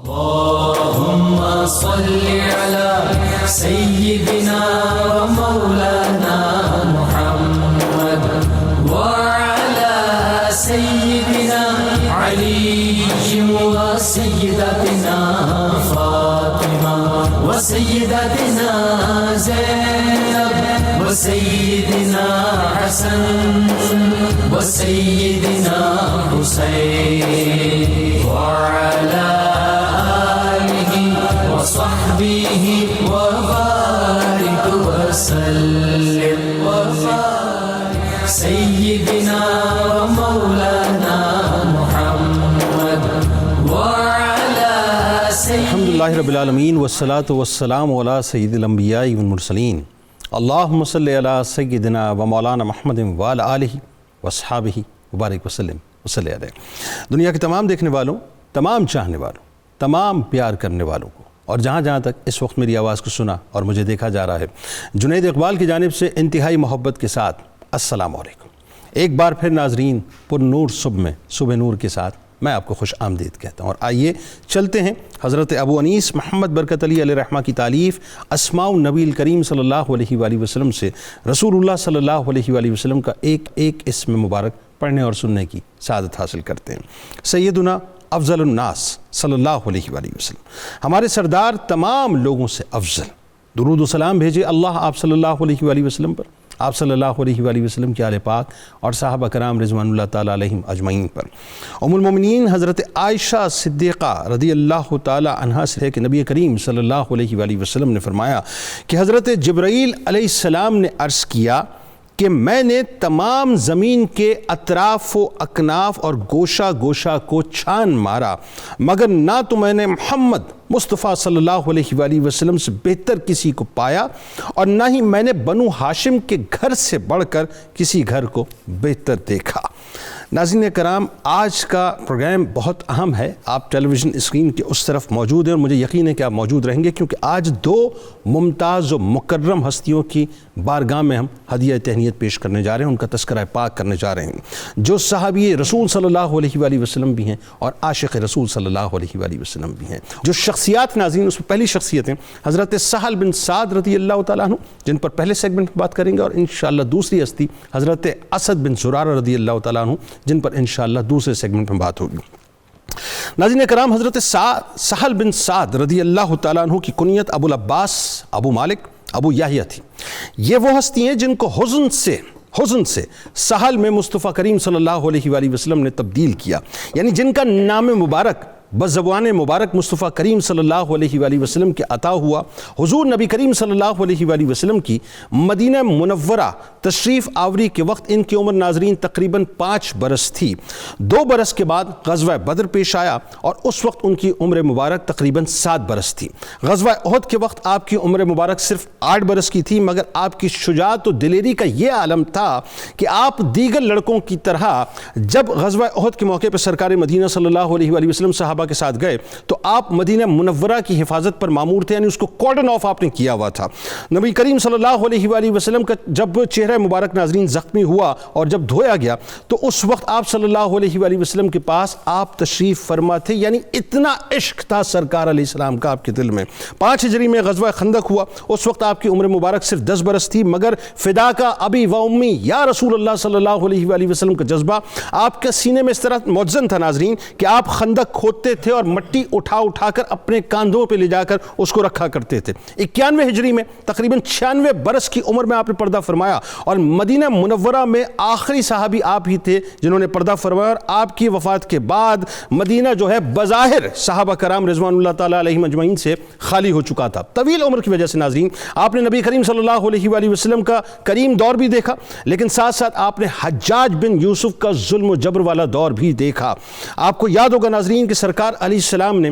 اللهم صل على سيدنا ومولانا محمد وعلى سيدنا علي وسيدتنا فاطمة وسيدتنا زينب وسيدنا حسن وسيدنا حسين وعلى آله وصحبه وبارك وسلم وبارك سيدنا ومولانا محمد وعلى الحمد للہ رب العالمین والصلاة والسلام علی سید الانبیاء والمرسلین اللہم صلی علی سیدنا و مولانا محمد وعلی آلہ واصحابہ وبارک وسلم وصلی علیہ۔ دنیا کے تمام دیکھنے والوں، تمام چاہنے والوں، تمام پیار کرنے والوں کو اور جہاں جہاں تک اس وقت میری آواز کو سنا اور مجھے دیکھا جا رہا ہے، جنید اقبال کی جانب سے انتہائی محبت کے ساتھ السلام علیکم۔ ایک بار پھر ناظرین، پر نور صبح میں صبح نور کے ساتھ میں آپ کو خوش آمدید کہتا ہوں، اور آئیے چلتے ہیں حضرت ابو انیس محمد برکت علی علیہ رحمہ کی تالیف اسماء النبی الکریم صلی اللہ علیہ وآلہ وسلم سے رسول اللہ صلی اللہ علیہ وآلہ وسلم کا ایک ایک اسم مبارک پڑھنے اور سننے کی سعادت حاصل کرتے ہیں۔ سیدنا افضل الناس صلی اللہ علیہ وآلہ وسلم، ہمارے سردار تمام لوگوں سے افضل، درود و سلام بھیجے اللہ آپ صلی اللہ علیہ وآلہ وسلم پر، آپ صلی اللہ علیہ وآلہ وسلم کے آل پاک اور صحابہ کرام رضوان اللہ تعالیٰ علیہم اجمعین پر۔ ام المومنین حضرت عائشہ صدیقہ رضی اللہ تعالیٰ عنہا سے ہے کہ نبی کریم صلی اللہ علیہ وآلہ وسلم نے فرمایا کہ حضرت جبرائیل علیہ السلام نے عرض کیا کہ میں نے تمام زمین کے اطراف و اکناف اور گوشہ گوشہ کو چھان مارا، مگر نہ تو میں نے محمد مصطفیٰ صلی اللہ علیہ وآلہ وسلم سے بہتر کسی کو پایا اور نہ ہی میں نے بنو ہاشم کے گھر سے بڑھ کر کسی گھر کو بہتر دیکھا۔ ناظرین کرام، آج کا پروگرام بہت اہم ہے، آپ ٹیلی ویژن اسکرین کے اس طرف موجود ہیں اور مجھے یقین ہے کہ آپ موجود رہیں گے، کیونکہ آج دو ممتاز و مکرم ہستیوں کی بارگاہ میں ہم ہدیہ تہنیت پیش کرنے جا رہے ہیں، ان کا تذکرہ پاک کرنے جا رہے ہیں، جو صحابی رسول صلی اللہ علیہ وآلہ وسلم بھی ہیں اور عاشق رسول صلی اللہ علیہ وآلہ وسلم بھی ہیں۔ جو شخصیات ناظرین، اس میں پہلی شخصیت ہیں حضرت سہل بن سعد رضی اللہ تعالیٰ عنہ، جن پر پہلے سیگمنٹ میں بات کریں گے، اور انشاءاللہ دوسری ہستی حضرت اسد بن زرارہ رضی اللہ تعالیٰ عنہ، جن پر انشاءاللہ دوسرے سیگمنٹ میں بات ہوگی۔ ناظرین کرام، حضرت سہل بن سعد رضی اللہ تعالیٰ عنہ کی کنیت ابو العباس، ابو مالک، ابو یحییٰ تھی۔ یہ وہ ہستی ہیں جن کو حزن سے سہل میں مصطفیٰ کریم صلی اللہ علیہ وآلہ وسلم نے تبدیل کیا، یعنی جن کا نام مبارک بزبان مبارک مصطفیٰ کریم صلی اللہ علیہ وآلہ وسلم کے عطا ہوا۔ حضور نبی کریم صلی اللہ علیہ وآلہ وسلم کی مدینہ منورہ تشریف آوری کے وقت ان کی عمر ناظرین تقریباً 5 برس تھی۔ 2 برس کے بعد غزوہ بدر پیش آیا اور اس وقت ان کی عمر مبارک تقریباً 7 برس تھی۔ غزوہ احد کے وقت آپ کی عمر مبارک صرف 8 برس کی تھی، مگر آپ کی شجاعت و دلیری کا یہ عالم تھا کہ آپ دیگر لڑکوں کی طرح جب غزوہ احد کے موقع پر سرکار مدینہ صلی اللہ علیہ وآلہ وسلم صحابہ کے ساتھ گئے تو آپ مدینہ منورہ کی حفاظت پر مامور تھے، یعنی اس کو کارڈن آف آپ نے کیا ہوا تھا۔ نبی کریم صلی اللہ علیہ وآلہ وسلم کا جب چہرہ مبارک ناظرین زخمی ہوا اور جب دھویا گیا تو اس وقت آپ صلی اللہ علیہ وآلہ وسلم کے پاس آپ تشریف فرما تھے، یعنی اتنا عشق تھا سرکار علیہ السلام کا آپ کے دل میں۔ 5 ہجری میں غزوہ خندق ہوا، اس وقت آپ کی عمر مبارک صرف 10 برس تھی، مگر فدا کا ابی و امی یا رسول اللہ صلی اللہ علیہ وآلہ وسلم کا جذبہ آپ کے سینے میں اس طرح موزن تھا ناظرین کہ آپ خندق کھودتے تھے اور مٹی اٹھا کر اپنے کاندھوں پہ لے جا کر اس کو رکھا کرتے تھے۔ 91 ہجری میں تقریباً 96 برس کی عمر میں آپ نے پردہ فرمایا اور مدینہ منورہ میں آخری صحابی آپ ہی تھے جنہوں نے پردہ فرمایا، اور آپ کی وفات کے بعد مدینہ جو ہے بظاہر صحابہ کرام رضوان اللہ تعالیٰ علیہم اجمعین سے خالی ہو چکا تھا۔ طویل عمر کی وجہ سے ناظرین آپ نے نبی کریم صلی اللہ علیہ وآلہ وسلم کا کریم دور بھی دیکھا، لیکن ساتھ ساتھ آپ نے حجاج بن یوسف کا ظلم و جبر والا دور بھی دیکھا۔ آپ کو یاد ہوگا ناظرین کہ سرکار علیہ السلام نے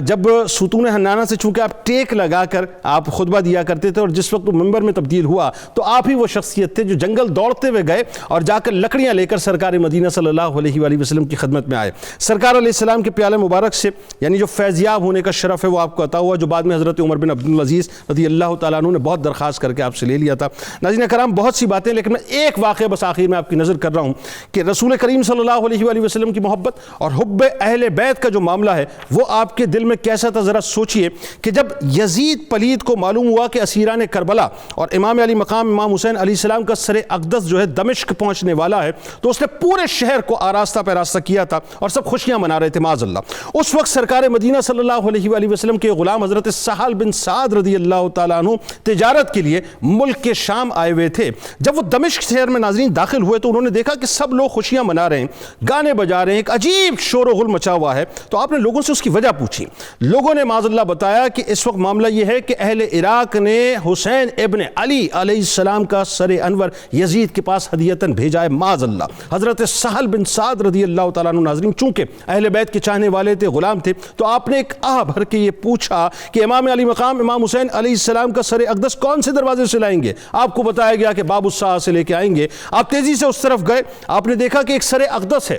جب ستون حنانہ سے چونکہ آپ ٹیک لگا کر آپ خطبہ دیا کرتے تھے، اور جس وقت وہ منبر میں تبدیل ہوا تو آپ ہی وہ شخصیت تھے جو جنگل دوڑتے ہوئے گئے اور جا کر لکڑیاں لے کر سرکار مدینہ صلی اللہ علیہ وآلہ وسلم کی خدمت میں آئے۔ سرکار علیہ السلام کے پیالے مبارک سے یعنی جو فیضیاب ہونے کا شرف ہے وہ آپ کو عطا ہوا، جو بعد میں حضرت عمر بن عبدالعزیز رضی اللہ تعالیٰ عنہ نے بہت درخواست کر کے آپ سے لے لیا تھا۔ ناظرین کرام، بہت سی باتیں، لیکن میں ایک واقعہ بس آخر میں آپ کی نظر کر رہا ہوں کہ رسول کریم صلی اللہ علیہ وآلہ وسلم کی محبت اور حب اہل بیت کا جو جو معاملہ ہے وہ آپ کے دل میں کیسا تھا ذرا سوچئے کہ جب یزید پلید کو معلوم ہوا کہ اسیران کربلا اور امام علی مقام امام حسین علیہ السلام کا سر اقدس جو ہے دمشق پہنچنے والا ہے، تو اس نے پورے شہر کو آراستہ پیراستہ کیا تھا اور سب خوشیاں منا رہے تھے معاذ اللہ۔ اس وقت سرکار مدینہ صلی اللہ علیہ وآلہ وسلم کے غلام حضرت سہل بن سعد رضی اللہ تعالیٰ عنہ تجارت کے لیے ملک کے شام آئے ہوئے تھے۔ جب وہ دمشق شہر میں ناظرین داخل ہوئے تو انہوں نے دیکھا کہ سب لوگ خوشیاں منا رہے ہیں، گانے بجا رہے ہیں، ایک عجیب شور و غل مچا ہوا ہے۔ تو آپ نے لوگوں سے اس کی وجہ پوچھی۔ لوگوں نے معاذ اللہ بتایا کہ اس وقت معاملہ یہ ہے کہ اہل عراق نے حسین ابن علی علیہ السلام کا سر انور یزید کے پاس ہدیتاً بھیجا ہے معاذ اللہ۔ حضرت سہل بن سعد رضی اللہ تعالیٰ عنہ ناظرین چونکہ اہل بیت کے چاہنے والے تھے، غلام تھے، تو آپ نے ایک آہ بھر کے یہ پوچھا کہ امام علی مقام امام حسین علیہ السلام کا سر اقدس کون سے دروازے سے لائیں گے؟ آپ کو بتایا گیا کہ باب الساعہ سے لے کے آئیں گے۔ آپ تیزی سے اس طرف گئے، آپ نے دیکھا کہ ایک سر اقدس ہے۔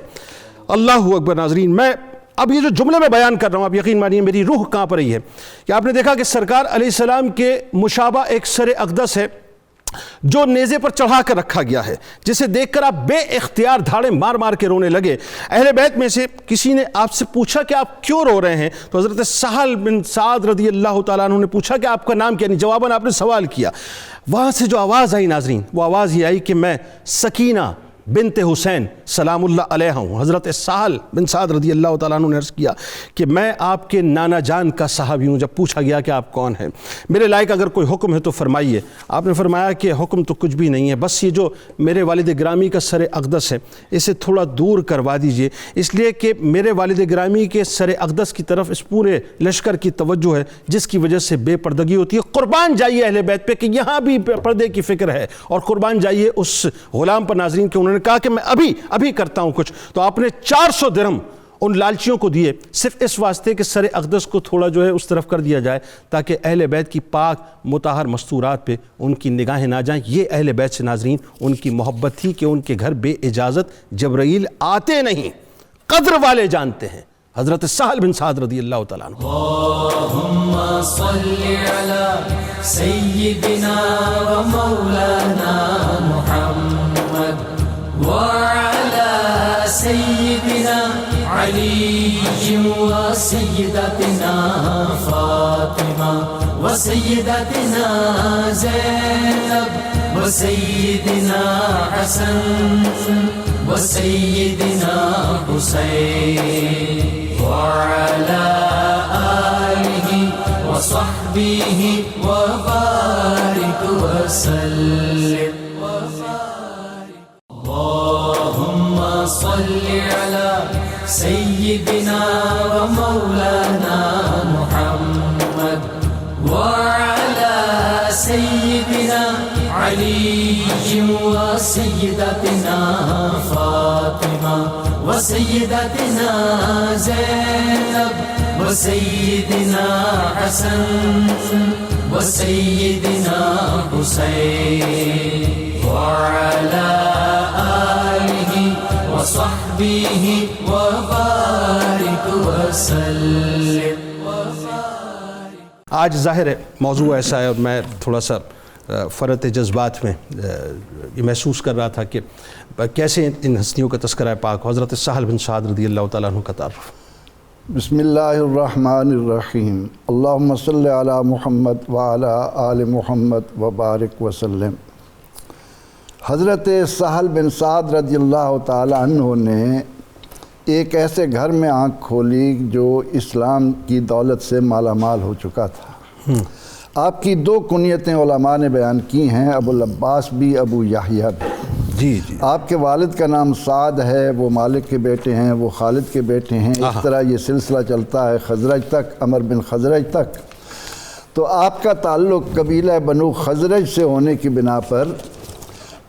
اللہ اکبر ناظرین، میں اب یہ جو جملے میں بیان کر رہا ہوں آپ یقین مانیے میری روح کانپ رہی ہے کہ آپ نے دیکھا کہ سرکار علیہ السلام کے مشابہ ایک سر اقدس ہے جو نیزے پر چڑھا کر رکھا گیا ہے، جسے دیکھ کر آپ بے اختیار دھاڑے مار مار کے رونے لگے۔ اہل بیت میں سے کسی نے آپ سے پوچھا کہ آپ کیوں رو رہے ہیں؟ تو حضرت سہل بن سعد رضی اللہ تعالیٰ عنہ نے پوچھا کہ آپ کا نام کیا؟ نہیں، جواباً آپ نے سوال کیا۔ وہاں سے جو آواز آئی ناظرین، وہ آواز یہ آئی کہ میں سکینہ بنت حسین سلام اللہ علیہ ہوں۔ حضرت سہل بن سعد رضی اللہ تعالیٰ عنہ نے عرض کیا کہ میں آپ کے نانا جان کا صحابی ہوں۔ جب پوچھا گیا کہ آپ کون ہیں، میرے لائق اگر کوئی حکم ہے تو فرمائیے۔ آپ نے فرمایا کہ حکم تو کچھ بھی نہیں ہے، بس یہ جو میرے والد گرامی کا سر اقدس ہے اسے تھوڑا دور کروا دیجئے، اس لیے کہ میرے والد گرامی کے سر اقدس کی طرف اس پورے لشکر کی توجہ ہے، جس کی وجہ سے بے پردگی ہوتی ہے۔ قربان جائیے اہل بیت پہ کہ یہاں بھی پردے کی فکر ہے، اور قربان جائیے اس غلام پر ناظرین کہ انہوں نے کہا کہ میں ابھی کرتا ہوں کچھ۔ تو آپ نے 400 درہم ان لالچیوں کو دیے، صرف اس واسطے کہ سر اقدس کو تھوڑا جو ہے اس طرف کر دیا جائے تاکہ اہل بیت کی پاک مطہر مستورات پہ ان کی نگاہیں نہ جائیں۔ یہ اہل بیت سے ناظرین ان کی محبت تھی کہ ان کے گھر بے اجازت جبرائیل آتے نہیں، قدر والے جانتے ہیں۔ حضرت سہل بن سعد رضی اللہ تعالیٰ عنہ۔ اللہم صلی علی سیدنا و مولانا محمد وعلى سيدنا علي وسيدتنا فاطمة وسيدتنا زينب وسيدنا حسن وسيدنا حسين وعلى آله وصحبه وبارك وسلم۔ اللهم صل على سيدنا ومولانا محمد وعلى سيدنا علي وسيدتنا فاطمة وسيدتنا زينب وسيدنا حسن وسيدنا حسين وعلى آله وصحبه وبارك وسلم۔ آج ظاہر ہے موضوع ایسا ہے اور میں تھوڑا سا فرط جذبات میں یہ محسوس کر رہا تھا کہ کیسے ان ہستیوں کا تذکرہ پاک۔ حضرت سہل بن سعد رضی اللہ تعالیٰ عنہ کا تعارف۔ بسم اللہ الرحمن الرحیم، اللہم صلی علی محمد وعلی آل محمد وبارک وسلم۔ حضرت سہل بن سعد رضی اللہ تعالی عنہ نے ایک ایسے گھر میں آنکھ کھولی جو اسلام کی دولت سے مالا مال ہو چکا تھا۔ آپ کی 2 کنیتیں علماء نے بیان کی ہیں، ابو العباس بھی، ابو یحییٰ بھی۔ جی آپ کے والد کا نام سعد ہے، وہ مالک کے بیٹے ہیں، وہ خالد کے بیٹے ہیں، اس طرح یہ سلسلہ چلتا ہے خزرج تک، عمر بن خزرج تک۔ تو آپ کا تعلق قبیلہ بنو خزرج سے ہونے کی بنا پر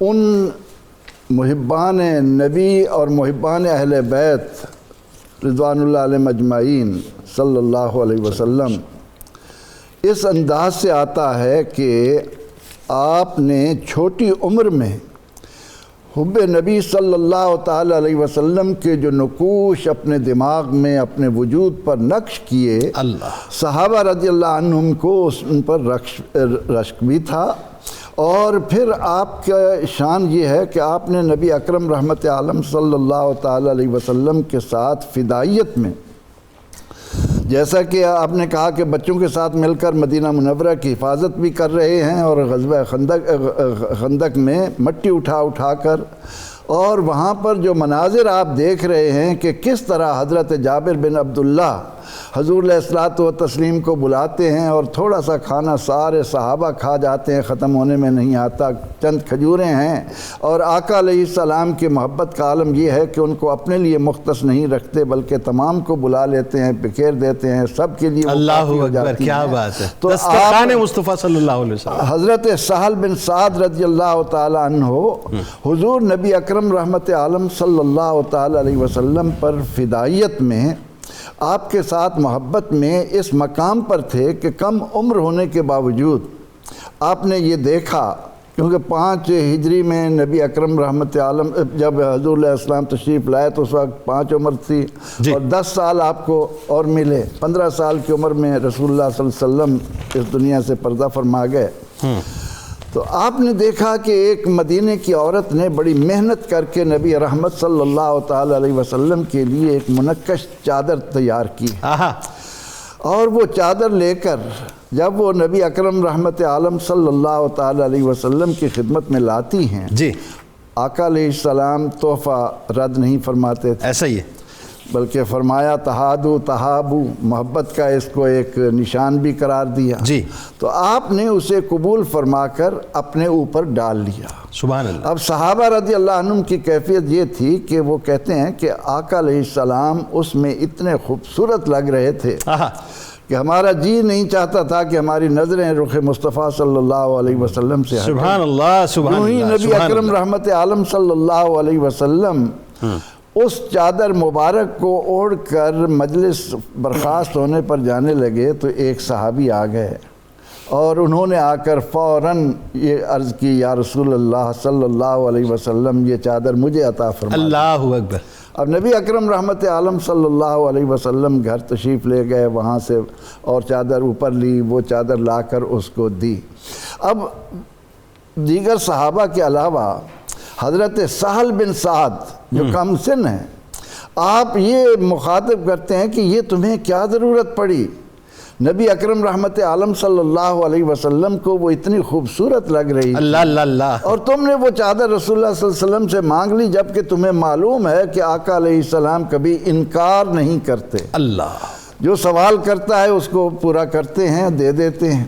ان محبان نبی اور محبان اہل بیت رضوان اللہ علیہ مجمعین صلی اللہ علیہ وسلم اس انداز سے آتا ہے کہ آپ نے چھوٹی عمر میں حب نبی صلی اللہ تعالی علیہ وسلم کے جو نقوش اپنے دماغ میں اپنے وجود پر نقش کیے، صحابہ رضی اللہ عنہم کو ان پر رشک بھی تھا۔ اور پھر آپ کا شان یہ ہے کہ آپ نے نبی اکرم رحمت عالم صلی اللہ تعالی علیہ وسلم کے ساتھ فدائیت میں جیسا کہ آپ نے کہا کہ بچوں کے ساتھ مل کر مدینہ منورہ کی حفاظت بھی کر رہے ہیں، اور غزوہ خندق میں مٹی اٹھا کر، اور وہاں پر جو مناظر آپ دیکھ رہے ہیں کہ کس طرح حضرت جابر بن عبداللہ حضور علیہ الصلوۃ والتسلیم کو بلاتے ہیں، اور تھوڑا سا کھانا سارے صحابہ کھا جاتے ہیں، ختم ہونے میں نہیں آتا، چند کھجوریں ہیں، اور آقا علیہ السلام کی محبت کا عالم یہ ہے کہ ان کو اپنے لیے مختص نہیں رکھتے بلکہ تمام کو بلا لیتے ہیں، بکھیر دیتے ہیں، سب کے لیے اللہ اکبر، کیا بات ہے، تو دسترخوان مصطفیٰ صلی اللہ علیہ وسلم۔ حضرت سہل بن سعد رضی اللہ تعالیٰ عنہ حضور نبی اکرم رحمت عالم صلی اللہ تعالیٰ علیہ وسلم پر فدائیت میں، آپ کے ساتھ محبت میں اس مقام پر تھے کہ کم عمر ہونے کے باوجود آپ نے یہ دیکھا، کیونکہ 5 ہجری میں نبی اکرم رحمت عالم جب حضور علیہ السلام تشریف لائے تو اس وقت 5 عمر تھی، اور 10 سال آپ کو اور ملے، 15 سال کی عمر میں رسول اللہ صلی اللہ علیہ وسلم اس دنیا سے پردہ فرما گئے۔ تو آپ نے دیکھا کہ ایک مدینے کی عورت نے بڑی محنت کر کے نبی رحمت صلی اللہ تعالی علیہ وسلم کے لیے ایک منقش چادر تیار کی، اور وہ چادر لے کر جب وہ نبی اکرم رحمت عالم صلی اللہ تعالی علیہ وسلم کی خدمت میں لاتی ہیں، آقا علیہ السلام تحفہ رد نہیں فرماتے تھے، ایسا ہی ہے، بلکہ فرمایا تہادو تہابو، محبت کا اس کو ایک نشان بھی قرار دیا، تو آپ نے اسے قبول فرما کر اپنے اوپر ڈال لیا۔ سبحان اللہ۔ اب صحابہ رضی اللہ عنہم کی کیفیت یہ تھی کہ وہ کہتے ہیں کہ آقا علیہ السلام اس میں اتنے خوبصورت لگ رہے تھے کہ ہمارا جی نہیں چاہتا تھا کہ ہماری نظریں رخ مصطفیٰ صلی اللہ علیہ وسلم سے ہٹیں۔ سبحان اللہ، سبحان اللہ۔ نبی اکرم رحمت عالم صلی اللہ علیہ وسلم اس چادر مبارک کو اوڑھ کر مجلس برخاست ہونے پر جانے لگے تو ایک صحابی آ گئے، اور انہوں نے آ کر فوراً یہ عرض کی، یا رسول اللہ صلی اللہ علیہ وسلم یہ چادر مجھے عطا فرما۔ اللہ اکبر۔ اب نبی اکرم رحمت عالم صلی اللہ علیہ وسلم گھر تشریف لے گئے، وہاں سے اور چادر اوپر لی، وہ چادر لا کر اس کو دی۔ اب دیگر صحابہ کے علاوہ حضرت سہل بن سعد جو کم سن ہیں، آپ یہ مخاطب کرتے ہیں کہ یہ تمہیں کیا ضرورت پڑی؟ نبی اکرم رحمت عالم صلی اللہ علیہ وسلم کو وہ اتنی خوبصورت لگ رہی، اللہ، اور تم نے وہ چادر رسول اللہ صلی اللہ علیہ وسلم سے مانگ لی، جبکہ تمہیں معلوم ہے کہ آقا علیہ السلام کبھی انکار نہیں کرتے، اللہ جو سوال کرتا ہے اس کو پورا کرتے ہیں، دے دیتے ہیں۔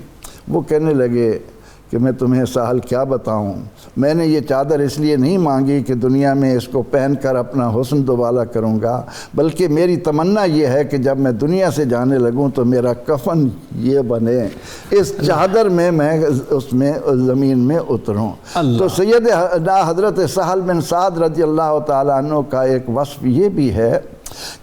وہ کہنے لگے کہ میں تمہیں سہل کیا بتاؤں، میں نے یہ چادر اس لیے نہیں مانگی کہ دنیا میں اس کو پہن کر اپنا حسن دوبالا کروں گا، بلکہ میری تمنا یہ ہے کہ جب میں دنیا سے جانے لگوں تو میرا کفن یہ بنے، اس چادر میں اس میں زمین میں اتروں۔ تو سید حضرت سہل بن سعد رضی اللہ تعالیٰ عنہ کا ایک وصف یہ بھی ہے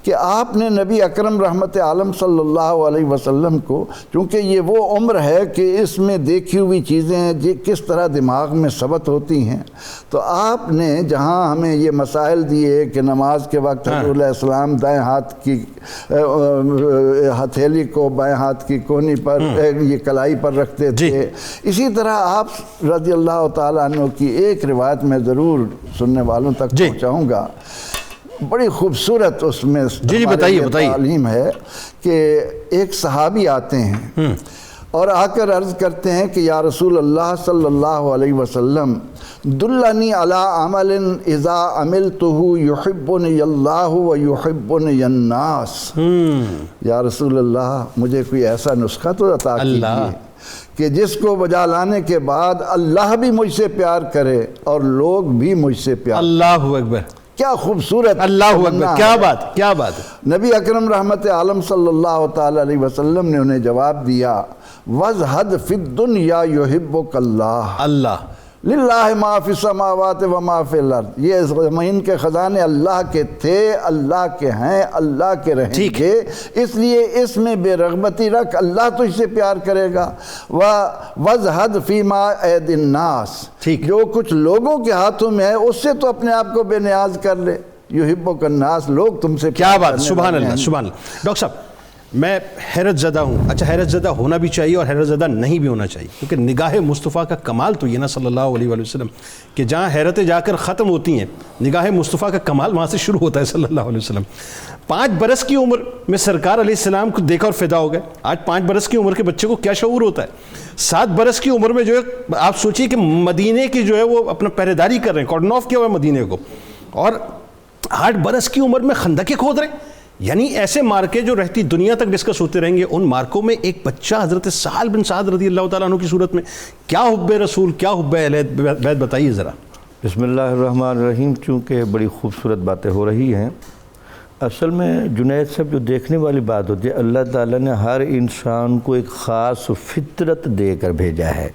کہ آپ نے نبی اکرم رحمت عالم صلی اللہ علیہ وسلم کو، چونکہ یہ وہ عمر ہے کہ اس میں دیکھی ہوئی چیزیں کس طرح دماغ میں ثبت ہوتی ہیں، تو آپ نے جہاں ہمیں یہ مسائل دیے کہ نماز کے وقت حضور علیہ السلام دائیں ہاتھ کی ہتھیلی کو بائیں ہاتھ کی کونی پر یہ کلائی پر رکھتے تھے، اسی طرح آپ رضی اللہ تعالیٰ عنہ کی ایک روایت میں ضرور سننے والوں تک پہنچاؤں گا، بڑی خوبصورت اس میں بتائیے تعلیم ہے کہ ایک صحابی آتے ہیں اور آ کر عرض کرتے ہیں کہ یا رسول اللہ صلی اللہ علیہ وسلم دلنی علی عمل اذا عملتہ یحبنی اللہ و یحبنی الناس، یا رسول اللہ مجھے کوئی ایسا نسخہ تو عطا کیجیے کہ جس کو بجا لانے کے بعد اللہ بھی مجھ سے پیار کرے اور لوگ بھی مجھ سے پیار۔ اللہ اکبر، کیا خوبصورت، اللہ اکبر، کیا بات ہے۔ نبی اکرم رحمت عالم صلی اللہ تعالی علیہ وسلم نے انہیں جواب دیا، وَازْهَدْ فِي الدُّنْيَا يُحِبُّكَ اللَّهُ، اللہ للہ ما فی السماوات و ما فی الارض، یہ زمین کے خزانے اللہ کے تھے، اللہ کے ہیں، اللہ کے رہیں گے، اس لیے اس میں بے رغبتی رکھ، اللہ تجھ سے پیار کرے گا۔ وَازْهَدْ فِي مَا أَيْدِي النَّاسِ، جو کچھ لوگوں کے ہاتھوں میں ہے اس سے تو اپنے آپ کو بے نیاز کر لے، یحبک الناس، لوگ تم سے کیا بات، سبحان اللہ، سبحان اللہ۔ ڈاکٹر صاحب میں حیرت زدہ ہوں. اچھا حیرت زدہ ہونا بھی چاہیے اور حیرت زدہ نہیں بھی ہونا چاہیے، کیونکہ نگاہ مصطفیٰ کا کمال تو یہ نا صلی اللہ علیہ وآلہ وسلم کہ جہاں حیرتیں جا کر ختم ہوتی ہیں، نگاہ مصطفیٰ کا کمال وہاں سے شروع ہوتا ہے صلی اللہ علیہ وسلم. 5 برس کی عمر میں سرکار علیہ السلام کو دیکھا اور فدا ہو گئے. آج 5 برس کی عمر کے بچے کو کیا شعور ہوتا ہے؟ 7 برس کی عمر میں جو ہے آپ سوچیے کہ مدینے کی جو ہے وہ اپنا پہرے داری کر رہے ہیں، کارڈن آف کیا ہوا ہے مدینے کو، اور 8 برس کی عمر میں خندقیں کھود رہے ہیں. یعنی ایسے مارکے جو رہتی دنیا تک ڈسکس ہوتے رہیں گے، ان مارکوں میں ایک بچہ حضرت سہل بن سعد رضی اللہ تعالیٰ عنہ کی صورت میں. کیا حب رسول، کیا حب اہل بیت، بتائیے ذرا. بسم اللہ الرحمن الرحیم. چونکہ بڑی خوبصورت باتیں ہو رہی ہیں، اصل میں جنید صاحب جو دیکھنے والی بات ہوتی ہے، اللہ تعالیٰ نے ہر انسان کو ایک خاص فطرت دے کر بھیجا ہے.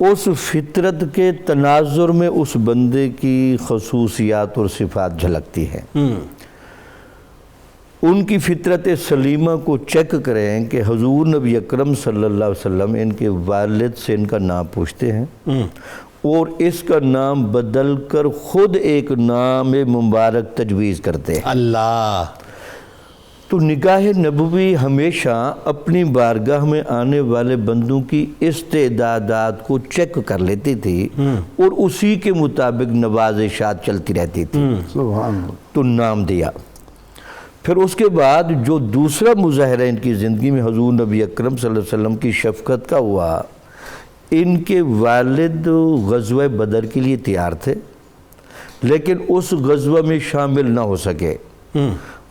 اس فطرت کے تناظر میں اس بندے کی خصوصیات اور صفات جھلکتی ہیں. ان کی فطرت سلیمہ کو چیک کریں کہ حضور نبی اکرم صلی اللہ علیہ وسلم ان کے والد سے ان کا نام پوچھتے ہیں اور اس کا نام بدل کر خود ایک نام مبارک تجویز کرتے ہیں. اللہ. تو نگاہ نبوی ہمیشہ اپنی بارگاہ میں آنے والے بندوں کی استعدادات کو چیک کر لیتی تھی اور اسی کے مطابق نوازشات چلتی رہتی تھی. سبحان اللہ. تو نام دیا. پھر اس کے بعد جو دوسرا مظاہرہ ان کی زندگی میں حضور نبی اکرم صلی اللہ علیہ وسلم کی شفقت کا ہوا. ان کے والد غزوہ بدر کے لیے تیار تھے لیکن اس غزوہ میں شامل نہ ہو سکے.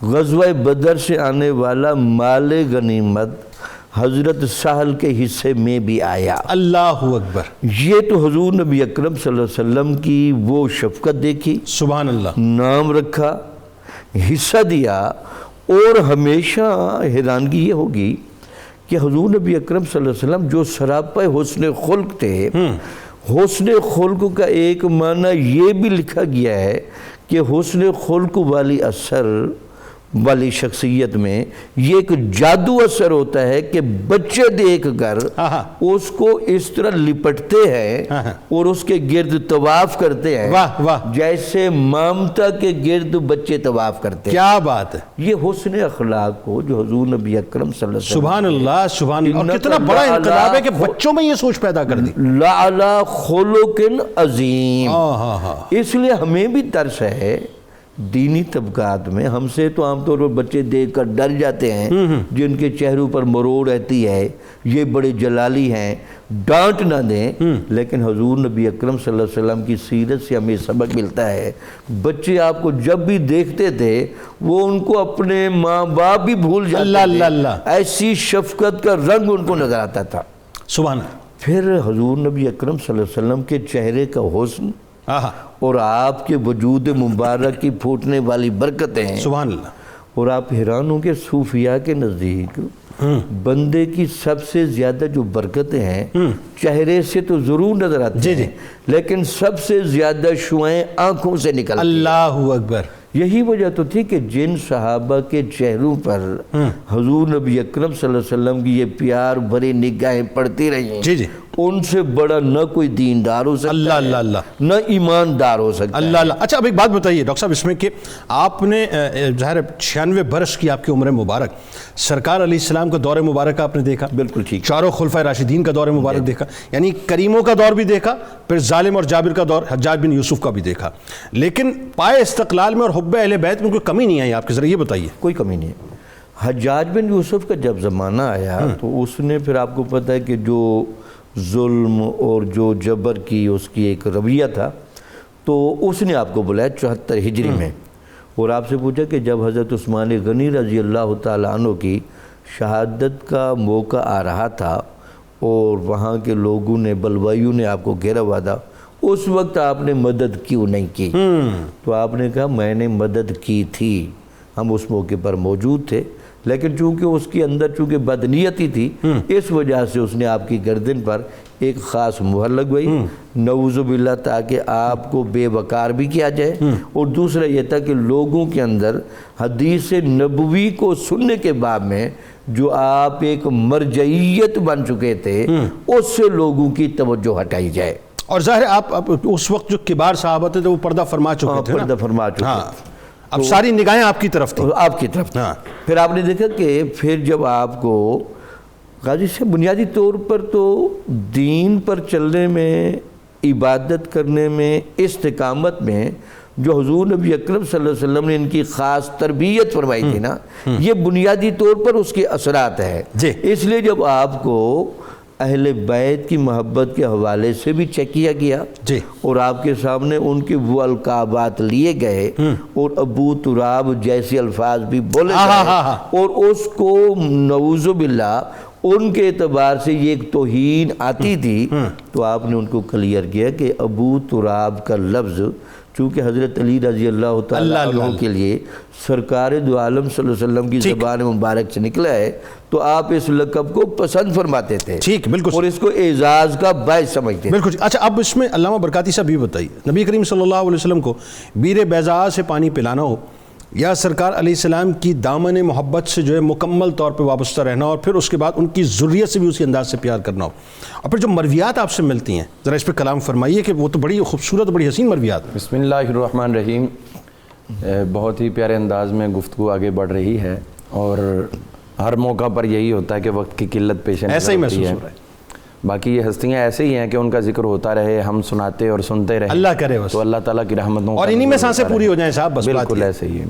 غزوہ بدر سے آنے والا مال غنیمت حضرت سہل کے حصے میں بھی آیا. اللہ اکبر. یہ تو حضور نبی اکرم صلی اللہ علیہ وسلم کی وہ شفقت دیکھی، سبحان اللہ. نام رکھا، حصہ دیا. اور ہمیشہ حیرانگی یہ ہوگی کہ حضور نبی اکرم صلی اللہ علیہ وسلم جو سراپا حسن خلق تھے، حسن خلق کا ایک معنی یہ بھی لکھا گیا ہے کہ حسن خلق والی اثر والی شخصیت میں یہ ایک جادو اثر ہوتا ہے کہ بچے دیکھ کر اس کو اس طرح لپٹتے ہیں اور اس کے گرد طواف کرتے ہیں واہ واہ، جیسے مامتا کے گرد بچے طواف کرتے ہیں. کیا بات ہے. یہ حسن اخلاق کو جو حضور نبی اکرم صلی اللہ علیہ وسلم، سبحان اللہ سبحان اللہ. اور کتنا بڑا انقلاب ہے کہ بچوں میں یہ سوچ پیدا کر دی. لعلی خلق عظیم. اس لیے ہمیں بھی ترس ہے دینی طبقات میں. ہم سے تو عام طور پر بچے دیکھ کر ڈر جاتے ہیں، جن کے چہروں پر مروڑ رہتی ہے، یہ بڑے جلالی ہیں، ڈانٹ نہ دیں. لیکن حضور نبی اکرم صلی اللہ علیہ وسلم کی سیرت سے ہمیں سبق ملتا ہے. بچے آپ کو جب بھی دیکھتے تھے وہ ان کو اپنے ماں باپ بھی بھول جاتے اللہ اللہ اللہ. ایسی شفقت کا رنگ ان کو نظر آتا تھا. سبحان اللہ. پھر حضور نبی اکرم صلی اللہ علیہ وسلم کے چہرے کا حسن اور آپ کے وجود مبارک کی پھوٹنے والی برکتیں ہیں. سبحان اللہ. اور آپ حیران ہوں کہ صوفیاء کے نزدیک بندے کی سب سے زیادہ جو برکتیں ہیں چہرے سے تو ضرور نظر آتی ہیں لیکن سب سے زیادہ شعائیں آنکھوں سے نکلتی ہیں. اللہ اکبر. یہی وجہ تو تھی کہ جن صحابہ کے چہروں پر حضور نبی اکرم صلی اللہ علیہ وسلم کی یہ پیار بھری نگاہیں پڑتی رہی جی جی، ان سے بڑا نہ کوئی دیندار ہو سکتا اللہ اللہ اللہ، نہ ایماندار ہو سکتا اللہ اللہ. اچھا اب ایک بات بتائیے ڈاکٹر صاحب، اس میں کہ آپ نے ظاہر 96 برس کی آپ کی عمر مبارک، سرکار علیہ السلام کا دور مبارک آپ نے دیکھا، بالکل ٹھیک، چاروں خلفائے راشدین کا دور مبارک دیکھا، یعنی کریموں کا دور بھی دیکھا، پھر ظالم اور جابر کا دور، حجاج بن یوسف کا بھی دیکھا. لیکن پائے استقلال میں اور حب اہل بیت میں کوئی کمی نہیں آئی آپ کے ذریعے، یہ بتائیے. کوئی کمی نہیں ہے. حجاج بن یوسف کا جب زمانہ آیا تو اس نے پھر آپ کو پتہ ہے کہ جو ظلم اور جو جبر کی اس کی ایک رویہ تھا، تو اس نے آپ کو بلایا 74 ہجری میں اور آپ سے پوچھا کہ جب حضرت عثمان غنی رضی اللہ تعالیٰ عنہ کی شہادت کا موقع آ رہا تھا اور وہاں کے لوگوں نے بلوائیوں نے آپ کو گھیرا ہوا تھا، اس وقت آپ نے مدد کیوں نہیں کی؟ تو آپ نے کہا میں نے مدد کی تھی، ہم اس موقع پر موجود تھے، لیکن چونکہ اس کے اندر چونکہ بدنیتی تھی اس وجہ سے اس نے آپ کی گردن پر ایک خاص مہر لگوائی، نعوذ باللہ، تاکہ آپ کو بے وقار بھی کیا جائے، اور دوسرا یہ تھا کہ لوگوں کے اندر حدیث نبوی کو سننے کے باب میں جو آپ ایک مرجعیت بن چکے تھے اس سے لوگوں کی توجہ ہٹائی جائے. اور ظاہر آپ اس وقت جو کبار صحابہ تھے وہ پردہ فرما چکے تھے، پردہ فرما چکے. اب ساری نگاہیں آپ کی طرف تھیں، آپ کی طرف تھیں۔ پھر آپ نے دیکھا کہ پھر جب آپ کو قاضی سے بنیادی طور پر تو دین پر چلنے میں، عبادت کرنے میں، استقامت میں جو حضور نبی اکرم صلی اللہ علیہ وسلم نے ان کی خاص تربیت فرمائی تھی نا، یہ بنیادی طور پر اس کے اثرات ہیں۔ اس لیے جب آپ کو اہل بیت کی محبت کے حوالے سے بھی چیک کیا گیا اور آپ کے سامنے ان کے وہ القابات لیے گئے اور ابو تراب جیسے الفاظ بھی بولے گئے، اور اس کو نعوذ باللہ ان کے اعتبار سے یہ ایک توہین آتی تھی، تو آپ نے ان کو کلیئر کیا کہ ابو تراب کا لفظ چونکہ حضرت علی رضی اللہ تعالیٰ عنہ کے لیے سرکار دو عالم صلی اللہ علیہ وسلم کی زبان مبارک سے نکلا ہے، تو آپ اس لقب کو پسند فرماتے تھے، ٹھیک، بالکل، اور اس کو اعزاز کا باعث سمجھتے تھے، بالکل۔ اچھا، اب اس میں علامہ برکاتی صاحب بھی بتائیے، نبی کریم صلی اللہ علیہ وسلم کو بیر بیضاء سے پانی پلانا ہو یا سرکار علیہ السلام کی دامن محبت سے جو ہے مکمل طور پہ وابستہ رہنا، اور پھر اس کے بعد ان کی ذریت سے بھی اسی انداز سے پیار کرنا ہو، اور پھر جو مرویات آپ سے ملتی ہیں ذرا اس پہ کلام فرمائیے کہ وہ تو بڑی خوبصورت، بڑی حسین مرویات۔ بسم اللہ الرحمن الرحیم۔ بہت ہی پیارے انداز میں گفتگو آگے بڑھ رہی ہے، اور ہر موقع پر یہی ہوتا ہے کہ وقت کی قلت پیش نظر ایسا ہی ہوتی محسوس ہے۔ ہو رہا ہے۔ باقی یہ ہستیاں ایسے ہی ہیں کہ ان کا ذکر ہوتا رہے، ہم سناتے اور سنتے رہے، اللہ کرے بس، تو اللہ تعالیٰ کی رحمتوں اور انہی میں سانسیں پوری ہو جائیں صاحب، بس بات بالکل ایسے ہی ہے۔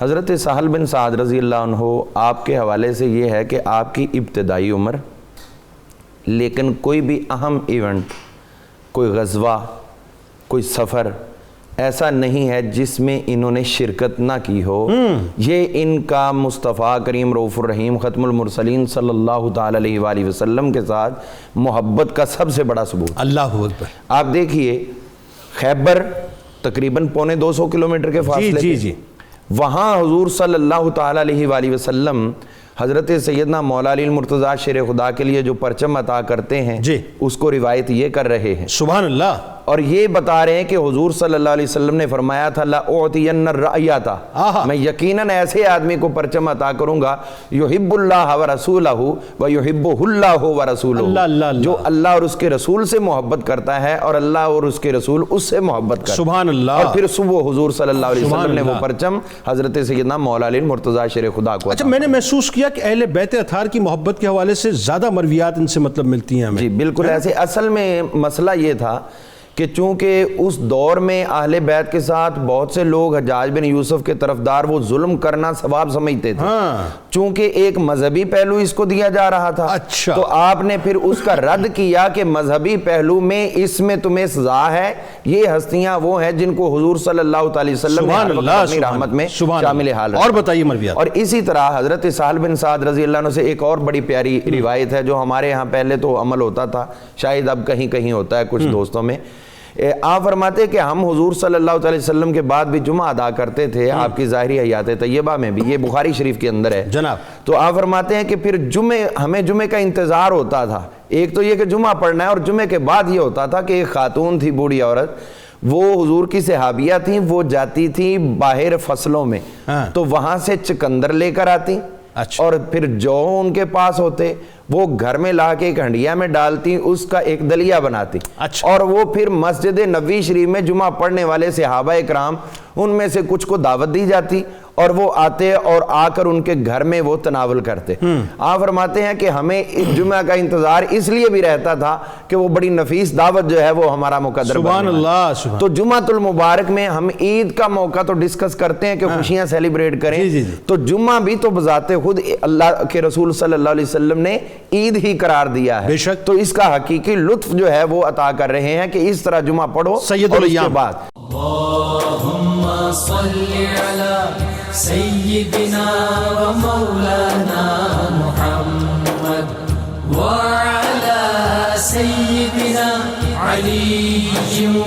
حضرت سہل بن سعد رضی اللہ عنہ آپ کے حوالے سے یہ ہے کہ آپ کی ابتدائی عمر، لیکن کوئی بھی اہم ایونٹ، کوئی غزوہ، کوئی سفر ایسا نہیں ہے جس میں انہوں نے شرکت نہ کی ہو۔ یہ ان کا مصطفیٰ کریم رؤوف الرحیم ختم المرسلین صلی اللہ تعالی علیہ وآلہ وسلم کے ساتھ محبت کا سب سے بڑا ثبوت۔ اللہ اکبر۔ آپ دیکھیے خیبر تقریباً 250 کلومیٹر کے فاصلے پہ، وہاں حضور صلی اللہ تعالی علیہ وآلہ وسلم حضرت سیدنا مولا علی المرتضیٰ شیر خدا کے لیے جو پرچم عطا کرتے ہیں اس کو روایت یہ کر رہے ہیں، سبحان اللہ، اور یہ بتا رہے ہیں کہ حضور صلی اللہ علیہ وسلم نے فرمایا تھا لَأُعْتِيَنَّ الرَّأْيَةَ، میں یقیناً ایسے آدمی کو پرچم عطا کروں گا یحب اللہ ورسولہ ویحبہ اللہ ورسولہ، جو اللہ اور اس کے رسول سے محبت کرتا ہے اور اللہ اور اس کے رسول اس سے محبت کرتا ہے، سبحان اللہ۔ اور پھر صبح حضور صلی اللہ علیہ وسلم نے وہ پرچم حضرت سیدنا مولا علی المرتضیٰ شیر خدا کو۔ اچھا، میں نے محسوس کیا کہ اہل بیت اطہار کی محبت کے حوالے سے زیادہ مرویات ان سے مطلب ملتی ہیں ہمیں۔ جی بالکل ایسے، اصل میں مسئلہ یہ تھا کہ چونکہ اس دور میں اہل بیت کے ساتھ بہت سے لوگ حجاج بن یوسف کے طرفدار وہ ظلم کرنا ثواب سمجھتے تھے، چونکہ ایک مذہبی پہلو اس کو دیا جا رہا تھا، تو آپ نے پھر اس کا رد کیا کہ مذہبی پہلو میں اس میں تمہیں سزا ہے، یہ ہستیاں وہ ہیں جن کو حضور صلی اللہ علیہ وسلم نے اپنی رحمت میں شامل حال رکھا۔ اور بتائیے مرویات۔ اور اسی طرح حضرت سہل بن سعد رضی اللہ عنہ سے ایک اور بڑی پیاری روایت ہے جو ہمارے ہاں پہلے تو عمل ہوتا تھا، شاید اب کہیں کہیں ہوتا ہے کچھ دوستوں میں۔ آپ فرماتے کہ ہم حضور صلی اللہ علیہ وسلم کے بعد بھی جمعہ ادا کرتے تھے، آپ کی ظاہری حیات طیبہ میں بھی، یہ بخاری شریف کے اندر ہے جناب۔ تو آپ فرماتے ہیں کہ پھر ہمیں جمعے کا انتظار ہوتا تھا، ایک تو یہ کہ جمعہ پڑھنا ہے، اور جمعے کے بعد یہ ہوتا تھا کہ ایک خاتون تھی بوڑھی عورت، وہ حضور کی صحابیہ تھیں، وہ جاتی تھیں باہر فصلوں میں، تو وہاں سے چکندر لے کر آتی، اور پھر جو ان کے پاس ہوتے وہ گھر میں لا کے ایک ہنڈیا میں ڈالتی، اس کا ایک دلیا بناتی، اور وہ پھر مسجد نبوی شریف میں جمعہ پڑھنے والے صحابہ اکرام ان میں سے کچھ کو دعوت دی جاتی، اور وہ آتے اور آ کر ان کے گھر میں وہ تناول کرتے۔ آپ فرماتے ہیں کہ ہمیں اس جمعہ کا انتظار اس لیے بھی رہتا تھا کہ وہ بڑی نفیس دعوت جو ہے وہ ہمارا مقدر سبحان اللہ۔ تو جمعۃ المبارک میں ہم عید کا موقع تو ڈسکس کرتے ہیں کہ خوشیاں سیلیبریٹ کریں، تو جمعہ بھی تو بذات خود اللہ کے رسول صلی اللہ علیہ وسلم نے عید ہی قرار دیا ہے، تو اس کا حقیقی لطف جو ہے وہ عطا کر رہے ہیں کہ اس طرح جمعہ پڑھو سید اور اس کے الايام۔ بعد اللهم صل على سيدنا ومولانا محمد وعلى سيدنا علي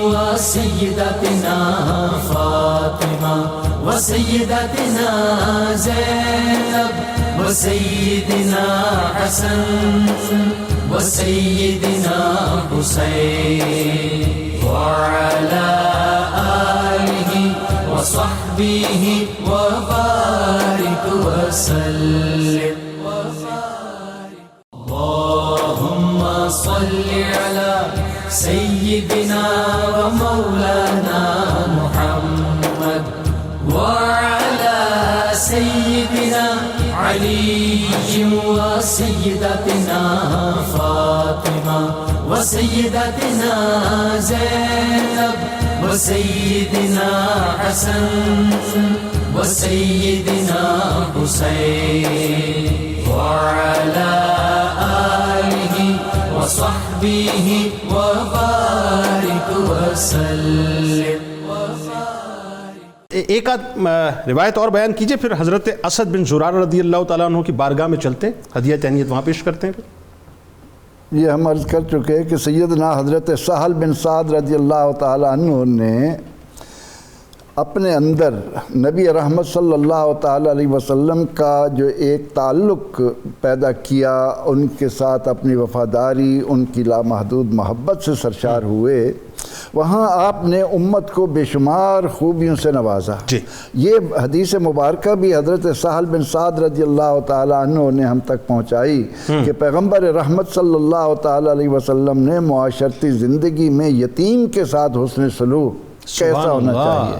وسيدتنا فاطمة وسيدتنا زينب وسيدنا حسن وسيدنا حسين وعلى آله وصحبه وبارك وسلم اللهم صل على سيدنا ومولانا محمد وعلى سيدنا علي وسيدتنا فاطمة وسيدتنا زينب وسيدنا حسن وسيدنا حسين وعلى آله وصحبه وبارك وسلم. ایک آدھ روایت اور بیان کیجئے، پھر حضرت اسد بن زرارہ رضی اللہ تعالیٰ عنہ کی بارگاہ میں چلتے ہیں، ہدیہ تہنیت وہاں پیش کرتے ہیں. یہ ہم عرض کر چکے کہ سیدنا حضرت سہل بن سعد رضی اللہ تعالیٰ عنہ نے اپنے اندر نبی رحمت صلی اللہ تعالیٰ علیہ وسلم کا جو ایک تعلق پیدا کیا، ان کے ساتھ اپنی وفاداری، ان کی لامحدود محبت سے سرشار ہوئے. وہاں آپ نے امت کو بے شمار خوبیوں سے نوازا. یہ حدیث مبارکہ بھی حضرت سہل بن سعد رضی اللہ تعالیٰ عنہ نے ہم تک پہنچائی کہ پیغمبر رحمت صلی اللہ تعالیٰ علیہ وسلم نے معاشرتی زندگی میں یتیم کے ساتھ حسن سلوک کیسا ہونا چاہیے،